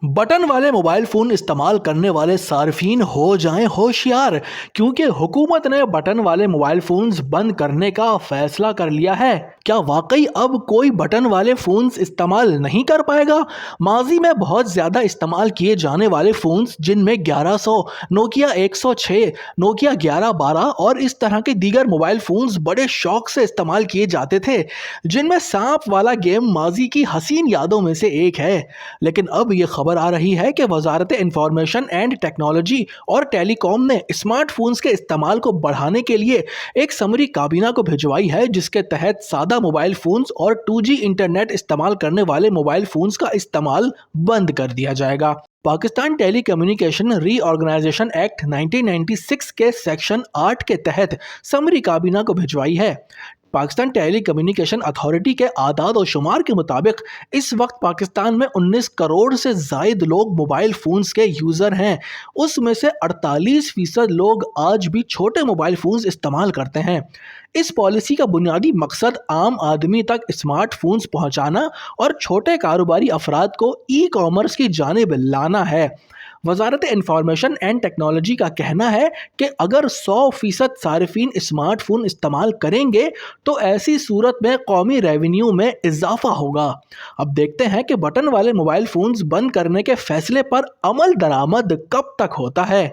Button वाले mobile phone इस्तेमाल करने वाले सार्फिन हो जाएं होशियार, क्योंकि हुकूमत ने बटन वाले मोबाइल फोन्स बंद करने का फैसला कर लिया है। क्या वाकई अब कोई बटन वाले फोन्स इस्तेमाल नहीं कर पाएगा? माजी में बहुत ज़्यादा इस्तेमाल किए जाने वाले फोन्स, जिनमें 1100, नोकिया 106, नोकिया 1112 और इस तरह के दीगर मोबाइल फोन्स बड़े शौक से इस्तेमाल किए जाते थे, जिनमें सांप वाला गेम माजी की हसीन यादों में से एक है। लेकिन अब ये खबर आ रही है कि वजारत इंफॉर्मेशन एंड टेक्नोलॉजी और टेलीकॉम ने स्मार्टफोन्स के इस्तेमाल को बढ़ाने के लिए एक समरी काबीना को भिजवाई है, जिसके तहत सादा मोबाइल फोन्स और 2G इंटरनेट इस्तेमाल करने वाले मोबाइल फोन्स का इस्तेमाल बंद कर दिया जाएगा। Pakistan telecommunication reorganisation act 1996 के सेक्शन 8 के तहत समरी काबीना को भिजवाई है। पाकिस्तान टेली कम्युनिकेशन अथॉरिटी के आदाद और शुमार के मुताबिक इस वक्त पाकिस्तान में 19 करोड़ से जायद लोग मोबाइल फ़ोन्स के यूज़र हैं। उसमें से 48% लोग आज भी छोटे मोबाइल फ़ोन्स इस्तेमाल करते हैं। इस पॉलिसी का बुनियादी मकसद आम आदमी तक स्मार्टफोन्स पहुंचाना और छोटे कारोबारी अफराद को ई कॉमर्स की जानिब लाना है। वजारत इंफॉर्मेशन एंड टेक्नोलॉजी का कहना है कि अगर 100% सार्फिन स्मार्टफोन इस्तेमाल करेंगे तो ऐसी सूरत में कौमी रेवेन्यू में इजाफा होगा। अब देखते हैं कि बटन वाले मोबाइल फोन्स बंद करने के फैसले पर अमल दरामद कब तक होता है।